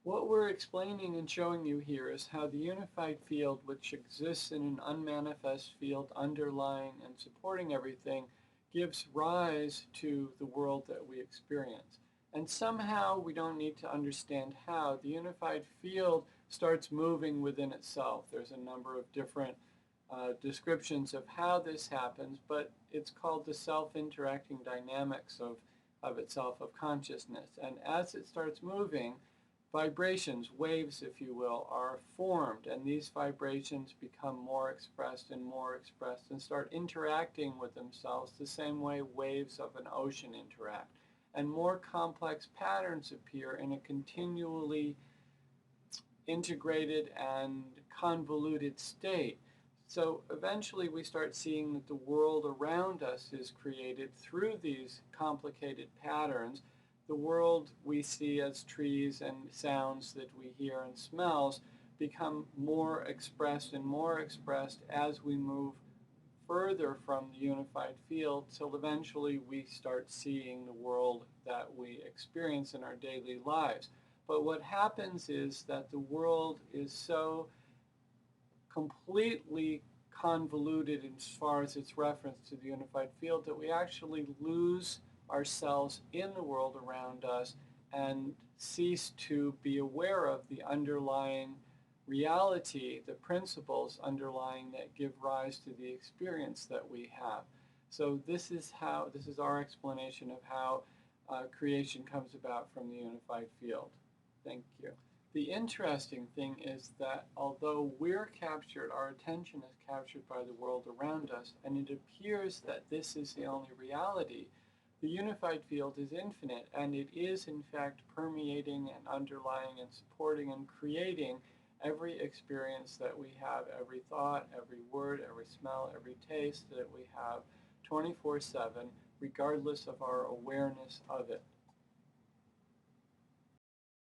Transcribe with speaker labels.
Speaker 1: What we're explaining and showing you here is how the unified field, which exists in an unmanifest field underlying and supporting everything, gives rise to the world that we experience. And somehow, we don't need to understand how, the unified field starts moving within itself. There's a number of different descriptions of how this happens, but it's called the self-interacting dynamics of itself, of consciousness. And as it starts moving, vibrations, waves, if you will, are formed, and these vibrations become more expressed and start interacting with themselves the same way waves of an ocean interact. And more complex patterns appear in a continually integrated and convoluted state. So eventually we start seeing that the world around us is created through these complicated patterns. The world we see as trees and sounds that we hear and smells become more expressed and more expressed as we move further from the unified field, till eventually we start seeing the world that we experience in our daily lives. But what happens is that the world is so completely convoluted as far as its reference to the unified field that we actually lose ourselves in the world around us and cease to be aware of the underlying reality, the principles underlying that give rise to the experience that we have. So this is our explanation of how creation comes about from the unified field. Thank you. The interesting thing is that although we're captured, our attention is captured by the world around us, and it appears that this is the only reality, the unified field is infinite, and it is in fact permeating and underlying and supporting and creating every experience that we have, every thought, every word, every smell, every taste that we have 24/7, regardless of our awareness of it.